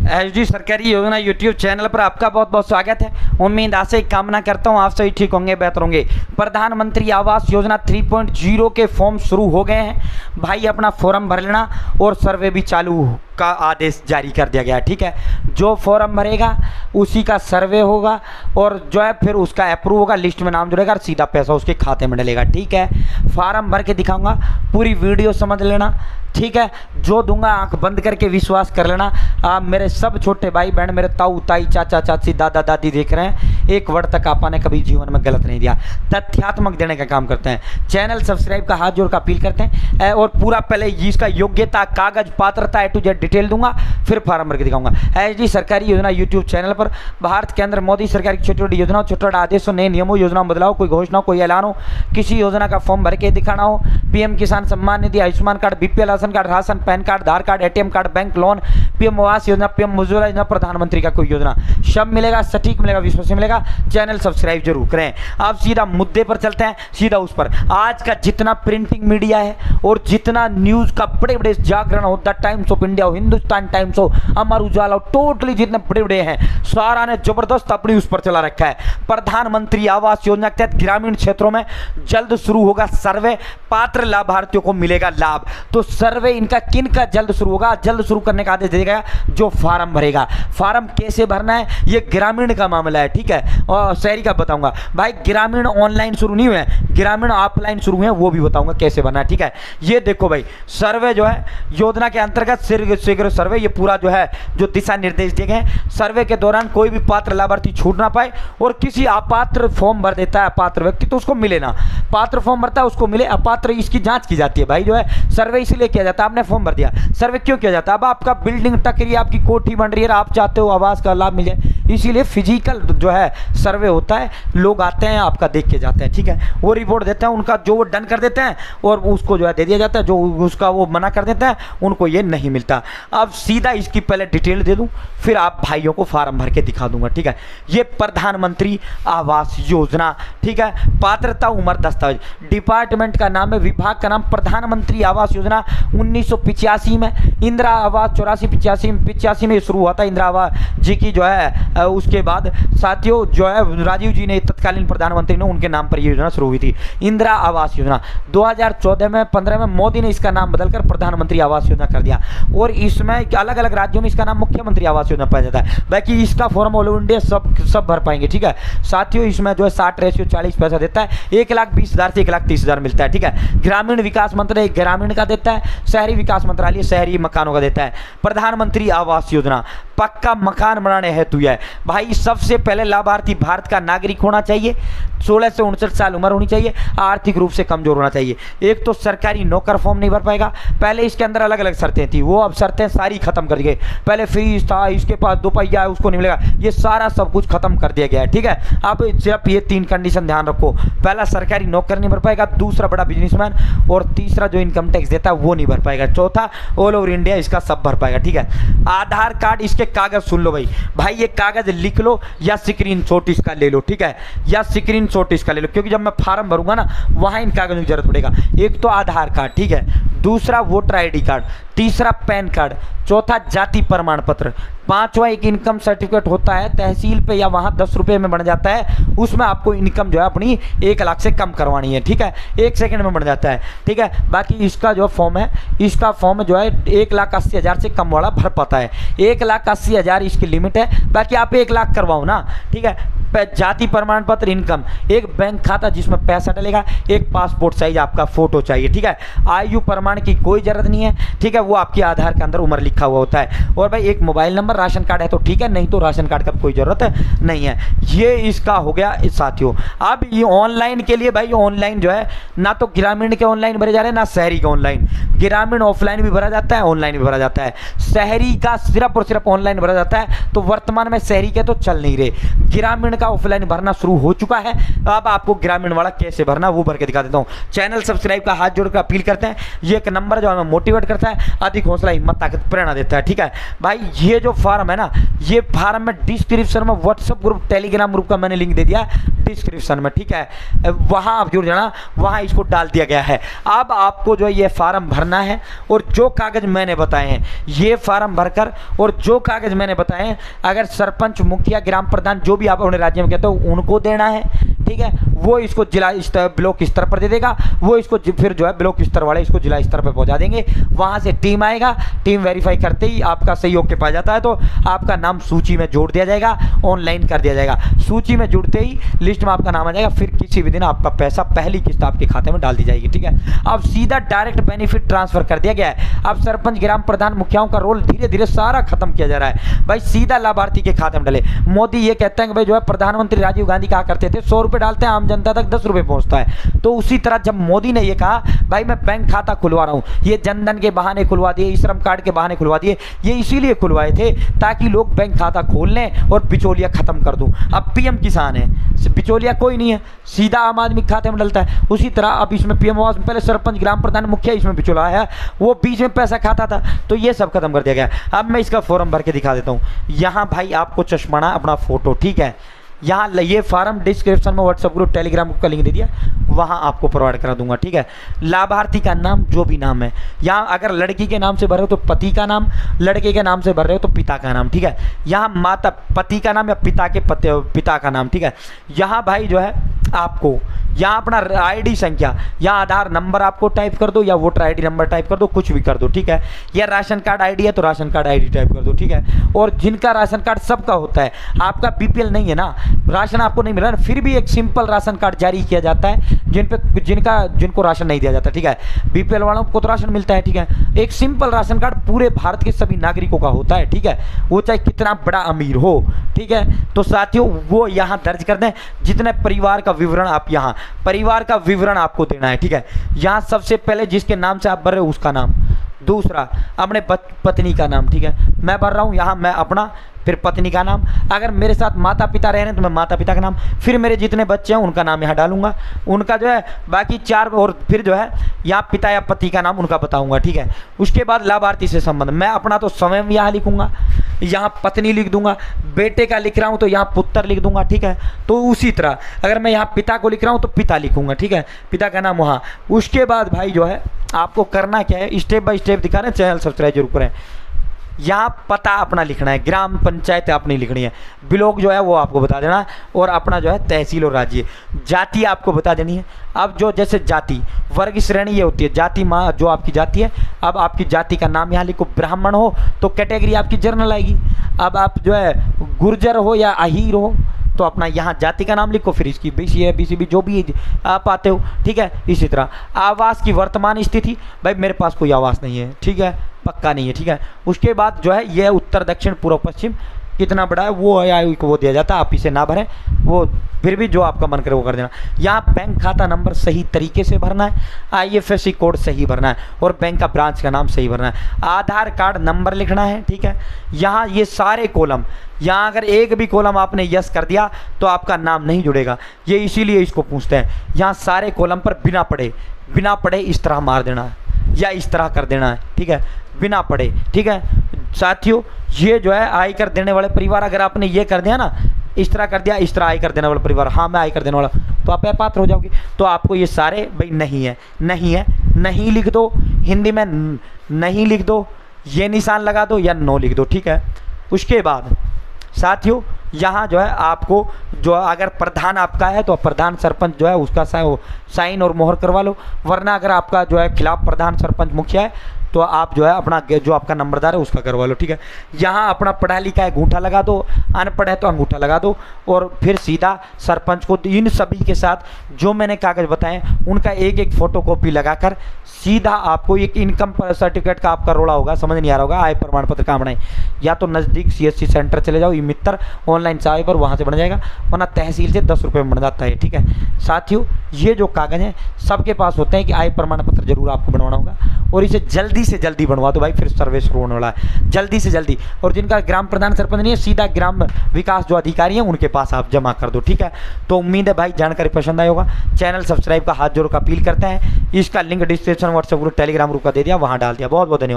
SD सरकारी योजना YouTube channel पर आपका बहुत बहुत स्वागत है। उम्मीद आशा कामना करता हूँ आप सभी ठीक होंगे, बेहतर होंगे। प्रधानमंत्री आवास योजना 3.0 के फॉर्म शुरू हो गए हैं। भाई अपना फॉर्म भर लेना और सर्वे भी चालू का आदेश जारी कर दिया गया है। ठीक है, जो फॉर्म भरेगा उसी का सर्वे होगा और जो है फिर उसका अप्रूव होगा, लिस्ट में नाम जुड़ेगा और सीधा पैसा उसके खाते में डलेगा। ठीक है, फॉर्म भर के दिखाऊंगा, पूरी वीडियो समझ लेना। ठीक है, जो दूंगा आंख बंद करके विश्वास कर लेना। आप मेरे सब छोटे भाई बहन, मेरे ताऊ ताई चाचा चाची दादा दादी देख रहे हैं, एक वर्ड तक आपा ने कभी जीवन में गलत नहीं दिया, तथ्यात्मक देने का काम करते हैं। चैनल सब्सक्राइब का हाथ जोड़ का अपील करते हैं और पूरा पहले इसका योग्यता, कागज, पात्रता A to Z डिटेल दूंगा, फिर फॉर्म भर के दिखाऊंगा। एसडी सरकारी योजना यूट्यूब चैनल पर भारत के अंदर मोदी सरकार की छोटी छोटी योजनाओं, छोटे छोटे आदेशों, नए नियमों, योजनाओं बदलाव, कोई घोषणा, कोई ऐलान हो, किसी योजना का फॉर्म भर के दिखाना हो, PM Kisan Samman Nidhi, Ayushman card, BPL ration card, ration, PAN card, Aadhaar card, ATM card, bank loan, PM Awas Yojana, PM Ujjwala योजना, प्रधानमंत्री का कोई योजना, सब मिलेगा, सटीक मिलेगा, विश्वसनीय मिलेगा। चैनल सब्सक्राइब जरूर करें। आप सीधा मुद्दे पर चलते हैं, सीधा उस पर। आज का जितना प्रिंटिंग मीडिया है और जितना न्यूज का बड़े बड़े जागरण हो, द टाइम्स ऑफ इंडिया हो, हिंदुस्तान टाइम्स हो, अमर उजाला हो, टोटली जितने बड़े बड़े हैं सारा ने जबरदस्त अपनी उस पर चला रखा है। प्रधानमंत्री आवास योजना के तहत ग्रामीण क्षेत्रों में जल्द शुरू होगा सर्वे, पात्र लाभार्थियों को मिलेगा लाभ। तो सर्वे इनका किन का जल्द शुरू होगा? जल्द शुरू करने का आदेश दिया गया, जो फार्म भरेगा। फार्म कैसे भरना है, ये ग्रामीण का मामला है। ठीक है, और शहरी का बताऊंगा। भाई ग्रामीण ऑनलाइन शुरू नहीं हुए, ग्रामीण ऑफलाइन शुरू हुए, वो भी बताऊंगा कैसे भरना है। ठीक है, ये देखो भाई, सर्वे जो है योजना के अंतर्गत शीघ्र सर्वे, ये पूरा जो है जो दिशा निर्देश दिए गए। सर्वे के दौरान कोई भी पात्र लाभार्थी छूट ना पाए और किसी अपात्र फॉर्म भर देता है अपात्र व्यक्ति तो उसको मिले ना, पात्र फॉर्म भरता है उसको मिले, अपात्र इसकी जांच की जाती है। भाई जो है सर्वे इसलिए किया जाता है, आपने फॉर्म भर दिया, सर्वे क्यों किया जाता है? अब आपका बिल्डिंग टक रही है, आपकी कोठी बन रही है, आप चाहते हो आवास का लाभ मिल जाए, इसीलिए फिजिकल जो है सर्वे होता है। लोग आते हैं, आपका देख के जाते हैं। ठीक है, वो रिपोर्ट देते हैं, उनका जो वो डन कर देते हैं और उसको जो है दे दिया जाता है, जो उसका वो मना कर देता है उनको ये नहीं मिलता। अब सीधा इसकी पहले डिटेल दे दूं, फिर आप भाइयों को फार्म भर के दिखा दूंगा। ठीक है, ये प्रधानमंत्री आवास योजना। ठीक है, पात्रता, उम्र, दस्तावेज, डिपार्टमेंट का नाम है, विभाग का नाम प्रधानमंत्री आवास योजना। 1985 में इंदिरा आवास 85 में शुरू हुआ था इंदिरा आवास जी की जो है। उसके बाद साथियों जो है राजीव जी ने, तत्कालीन प्रधानमंत्री ने, उनके नाम पर यह योजना शुरू हुई थी, इंदिरा आवास योजना। 2014 में 15 में मोदी ने इसका नाम बदलकर प्रधानमंत्री आवास योजना कर दिया और इसमें अलग अलग राज्यों में इसका नाम मुख्यमंत्री आवास योजना पाया जाता है। बाकी इसका फॉर्म ऑल इंडिया सब भर पाएंगे। ठीक है साथियों, इसमें जो है 60:40 पैसा देता है, 1,20,000 से 1,30,000 मिलता है। ठीक है, ग्रामीण विकास मंत्रालय ग्रामीण का देता है, शहरी विकास मंत्रालय शहरी मकानों का देता है। प्रधानमंत्री आवास योजना पक्का मकान बनाने हेतु है। भाई सबसे पहले लाभार्थी भारत का नागरिक होना चाहिए, 16 से 59 साल उम्र होनी चाहिए, आर्थिक रूप से कमजोर होना चाहिए। एक तो सरकारी नौकर फॉर्म नहीं भर पाएगा। पहले इसके अंदर अलग अलग शर्तें थी, वो अब शर्तें सारी खत्म कर दी गई। पहले फीस था, इसके पास 2 पहिया है उसको नहीं मिलेगा, ये सारा सब कुछ खत्म कर दिया गया है। ठीक है, अब सिर्फ ये 3 कंडीशन ध्यान रखो। पहला सरकारी नौकर नहीं भर पाएगा, दूसरा बड़ा बिजनेसमैन, और तीसरा जो इनकम टैक्स देता है वो नहीं भर पाएगा, चौथा ऑल ओवर इंडिया इसका सब भर पाएगा। ठीक है, आधार कार्ड, इसके कागज सुन लो भाई ये कागज लिख लो या स्क्रीनशॉट इसका ले लो। ठीक है, या स्क्रीनशॉट इसका ले लो, क्योंकि जब मैं फार्म भरूंगा ना वहां इन कागजों की जरूरत पड़ेगा। एक तो आधार कार्ड, ठीक है, दूसरा वोटर आईडी कार्ड, तीसरा पैन कार्ड, चौथा जाति प्रमाण पत्र, पांचवा एक इनकम सर्टिफिकेट होता है तहसील पे या वहां 10 रुपए में बन जाता है, उसमें आपको इनकम जो है अपनी 1 लाख से कम करवानी है। ठीक है, 1 सेकंड में बन जाता है। ठीक है, बाकी इसका जो फॉर्म है, इसका फॉर्म जो है 1,80,000 से कम वाला भर पाता है। 1,80,000 इसकी लिमिट है, बाकी आप 1 लाख करवाओ ना। ठीक है, जाति प्रमाण पत्र, इनकम, एक बैंक खाता जिसमें पैसा डलेगा, एक पासपोर्ट साइज आपका फोटो चाहिए। ठीक है, आयु प्रमाण की कोई जरूरत नहीं है। ठीक है, वो आपके आधार के अंदर उम्र लिखा हुआ होता है। और भाई एक मोबाइल नंबर, राशन कार्ड है तो ठीक है, नहीं तो राशन कार्ड का कोई जरूरत नहीं है। ये इसका हो गया साथियों। अब ये ऑनलाइन के लिए भाई, ऑनलाइन जो है ना तो ग्रामीण के ऑनलाइन भरे जा रहे हैं ना शहरी के ऑनलाइन। ग्रामीण ऑफलाइन भी भरा जाता है, ऑनलाइन भी भरा जाता है, शहरी का सिर्फ और सिर्फ ऑनलाइन भरा जाता है। तो वर्तमान में शहरी के तो चल नहीं रहे, ग्रामीण का ऑफलाइन भरना शुरू हो चुका है। अब आपको ग्रामीण वाला कैसे भरना वो भर के दिखा देता हूं। चैनल सब्सक्राइब का हाथ जोड़कर अपील करते हैं। ये एक नंबर जो हमें मोटिवेट करता है, अधिक हौसला, हिम्मत, ताकत, प्रेरणा देता है। ठीक है भाई, ये जो फार्म है ना, ये फार्म में डिस्क्रिप्शन में व्हाट्सएप ग्रुप, टेलीग्राम ग्रुप का मैंने लिंक दे दिया डिस्क्रिप्शन में। ठीक है, वहाँ आप जुड़ जाना, वहाँ इसको डाल दिया गया है। अब आपको जो है ये फार्म भरना है और जो कागज मैंने बताए हैं ये फार्म भरकर, और जो कागज मैंने बताए हैं अगर सरपंच, मुखिया, ग्राम प्रधान जो भी आप अपने राज्य में कहते हो उनको देना है। ठीक है, वो इसको जिला स्तर, ब्लॉक स्तर पर दे देगा, वो इसको फिर जो है ब्लॉक स्तर वाले इसको जिला स्तर पर पहुंचा देंगे। वहां से टीम आएगा, टीम वेरीफाई करते ही आपका सहयोग के पास जाता है तो आपका नाम सूची में जोड़ दिया जाएगा, ऑनलाइन कर दिया जाएगा। सूची में जुड़ते ही लिस्ट में आपका नाम आ जाएगा, फिर किसी भी दिन आपका पैसा पहली किस्त आपके खाते में डाल दी जाएगी। ठीक है, अब सीधा डायरेक्ट बेनिफिट ट्रांसफर कर दिया गया है। अब सरपंच, ग्राम प्रधान, मुखियाओं का रोल धीरे धीरे सारा खत्म किया जा रहा है भाई, सीधा लाभार्थी के खाते में डाले। मोदी ये कहते हैं कि भाई जो है प्रधानमंत्री राजीव गांधी कहा करते थे 100 रुपये डालते हैं आम जनता तक 10 रुपये पहुंचता है, तो उसी तरह जब मोदी ने ये कहा भाई मैं बैंक खाता खुलवा रहा हूं, ये जनधन के बहाने खुलवा दिए, श्रम कार्ड के बहाने खुलवा दिए, ये इसीलिए खुलवाए थे ताकि लोग बैंक खाता खोल लें और बिचौलिया खत्म कर दूं। अब पीएम किसान है, बिचौलिया कोई नहीं है, सीधा आम आदमी खाते में डलता है। उसी तरह अब इसमें पीएम आवास में पहले सरपंच, ग्राम प्रधान, मुखिया इसमें बिचौला है, वो बीच में पैसा खाता था, तो ये सब खत्म कर दिया गया। अब मैं इसका फॉर्म भर के दिखा देता हूँ। यहाँ भाई आपको चश्माना, अपना फोटो, ठीक है, यहाँ ये फार्म डिस्क्रिप्शन में व्हाट्सएप ग्रुप, टेलीग्राम ग्रुप का लिंक दे दिया, वहाँ आपको प्रोवाइड करा दूंगा। ठीक है, लाभार्थी का नाम जो भी नाम है, यहाँ अगर लड़की के नाम से भर रहे हो तो पति का नाम, लड़के के नाम से भर रहे हो तो पिता का नाम। ठीक है, यहाँ माता, पति का नाम या पिता के पिता का नाम। ठीक है, यहाँ भाई जो है आपको यहाँ अपना आईडी संख्या या आधार नंबर आपको टाइप कर दो या वोटर आईडी नंबर टाइप कर दो, कुछ भी कर दो। ठीक है, या राशन कार्ड आईडी है तो राशन कार्ड आईडी टाइप कर दो। ठीक है, और जिनका राशन कार्ड सबका होता है, आपका बीपीएल नहीं है ना, राशन आपको नहीं मिल रहा, फिर भी एक सिंपल राशन कार्ड जारी किया जाता है जिनको राशन नहीं दिया जाता। ठीक है, बीपीएल वालों को तो राशन मिलता है। ठीक है, एक सिंपल राशन कार्ड पूरे भारत के सभी नागरिकों का होता है। ठीक है, वो चाहे कितना बड़ा अमीर हो। ठीक है, तो साथियों वो यहाँ दर्ज कर दें, जितने परिवार का विवरण आप यहाँ परिवार का विवरण आपको देना है। ठीक है, यहाँ सबसे पहले जिसके नाम से आप भर रहे हो उसका नाम, दूसरा अपने पत्नी का नाम। ठीक है, मैं भर रहा हूँ यहाँ मैं अपना, फिर पत्नी का नाम, अगर मेरे साथ माता पिता रह रहे हैं तो मैं माता पिता का नाम, फिर मेरे जितने बच्चे हैं उनका नाम यहाँ डालूंगा, उनका जो है बाकी 4, और फिर जो है यहाँ पिता या पति का नाम उनका बताऊंगा। ठीक है, उसके बाद लाभार्थी से संबंध, मैं अपना तो स्वयं यहाँ लिखूंगा, यहाँ पत्नी लिख दूंगा, बेटे का लिख रहा हूँ तो यहाँ पुत्र लिख दूंगा। ठीक है, तो उसी तरह अगर मैं यहाँ पिता को लिख रहा हूँ तो पिता लिखूंगा। ठीक है, पिता का नाम वहाँ। उसके बाद भाई जो है आपको करना क्या है, स्टेप बाय स्टेप दिखा रहे हैं, चैनल सब्सक्राइब जरूर करें। यहाँ पता अपना लिखना है, ग्राम पंचायत अपनी लिखनी है, ब्लॉक जो है वो आपको बता देना, और अपना जो है तहसील और राज्य, जाति आपको बता देनी है। अब जो जैसे जाति, वर्ग श्रेणी ये होती है, जाति माँ जो आपकी जाति है, अब आपकी जाति का नाम यहाँ लिखो, ब्राह्मण हो तो कैटेगरी आपकी जनरल आएगी। अब आप जो है गुर्जर हो या अहीर हो तो अपना यहाँ जाति का नाम लिखो, फिर इसकी बीसी है, बीसीबी जो भी आप आते हो। ठीक है, इसी तरह आवास की वर्तमान स्थिति, भाई मेरे पास कोई आवास नहीं है। ठीक है, पक्का नहीं है। ठीक है, उसके बाद जो है ये उत्तर, दक्षिण, पूर्व, पश्चिम कितना बड़ा है वो आयु को वो दिया जाता है, आप इसे ना भरें, वो फिर भी जो आपका मन करे वो कर देना। यहाँ बैंक खाता नंबर सही तरीके से भरना है, IFSC कोड सही भरना है, और बैंक का ब्रांच का नाम सही भरना है, आधार कार्ड नंबर लिखना है। ठीक है, यहाँ ये सारे कॉलम, यहाँ अगर एक भी कॉलम आपने यस कर दिया तो आपका नाम नहीं जुड़ेगा, ये इसीलिए इसको पूछते हैं। यहाँ सारे कॉलम पर बिना पढ़े इस तरह मार देना है या इस तरह कर देना है। ठीक है, बिना पढ़े। ठीक है साथियों, ये जो है आयकर देने वाले परिवार, अगर आपने ये कर दिया ना, इस तरह कर दिया, इस तरह आयकर देने वाला परिवार, हाँ मैं आयकर देने वाला, तो आप अपात्र हो जाओगे। तो आपको ये सारे भाई नहीं लिख दो, हिंदी में नहीं लिख दो, ये निशान लगा दो या नो लिख दो। ठीक है, उसके बाद साथियों यहाँ जो है आपको जो अगर प्रधान आपका है तो प्रधान सरपंच जो है उसका साइन और मोहर करवा लो, वरना अगर आपका जो है खिलाफ प्रधान सरपंच मुखिया है तो आप जो है अपना जो आपका नंबरदार है उसका करवा लो। ठीक है, यहाँ अपना पढ़ा लिखा है अंगूठा लगा दो, अनपढ़ है तो अंगूठा लगा दो, और फिर सीधा सरपंच को इन सभी के साथ जो मैंने कागज बताए उनका एक फोटो कॉपी लगाकर सीधा आपको एक इनकम सर्टिफिकेट का आपका रोड़ा होगा, समझ नहीं आ रहा होगा, आय प्रमाण पत्र कहाँ बनाए, या तो नज़दीक CSC सेंटर चले जाओ, मित्र ऑनलाइन चाहे पर वहाँ से बन जाएगा, वरना तहसील से 10 रुपये में बन जाता है। ठीक है साथियों, ये जो कागज हैं सबके पास होते हैं कि आय प्रमाण पत्र जरूर आपको बनवाना होगा, और इसे जल्दी से जल्दी बनवा दो भाई, फिर सर्वे शुरू होने वाला है जल्दी से जल्दी। और जिनका ग्राम प्रधान सरपंच नहीं है, सीधा ग्राम विकास जो अधिकारी हैं उनके पास आप जमा कर दो, ठीक है। तो उम्मीद है भाई जानकारी पसंद आई होगा। चैनल सब्सक्राइब का हाथ जोड़ कर अपील करते हैं। इसका link description WhatsApp group Telegram group का दे दिया, वहां डाल दिया। बहुत बहुत धन्यवाद।